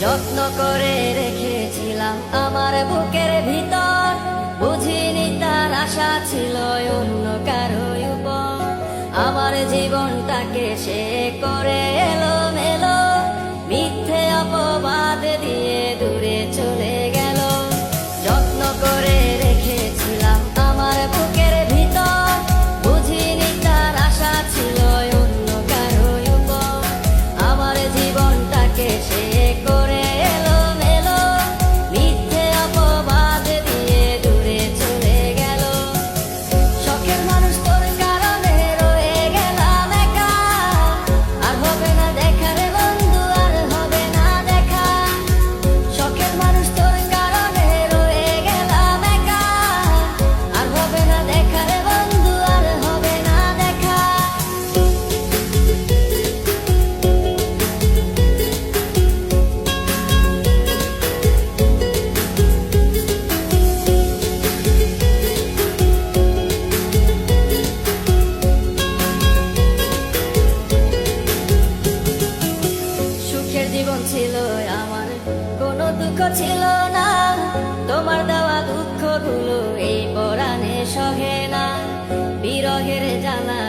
যত্ন করে রেখেছিলাম আমার বুকের ভিতর, বুঝিনি তার আশা ছিল অন্য কারো উপর। আমার জীবনটাকে সে করে এলোমেলো, মিথ্যে অপবাদ দিয়ে দূরে চলে গেল। যত্ন করে রেখেছিলাম আমার বুকের ভিতর, বুঝিনি তার আশা ছিল অন্য কারো উপর। আমার জীবনটাকে সে করে এলোমেলো, মিথ্যে অপবাদ দিয়ে দূরে চলে গেল। শখের মানুষ তোর কারণে রয়ে গেলাম একা, আর হবে না দেখা রে বন্ধু, আর হবে না দেখা। শখের মানুষ তোর কারণে রয়ে গেলাম একা, আর হবে না দেখা রে বন্ধু, আর হবে না দেখা। সুখের জীবন ছিল আমার, কোনো দুঃখ ছিল না। তোমার দেওয়া দুঃখগুলো এই পরাণে সহে না। বিরহের জ্বালা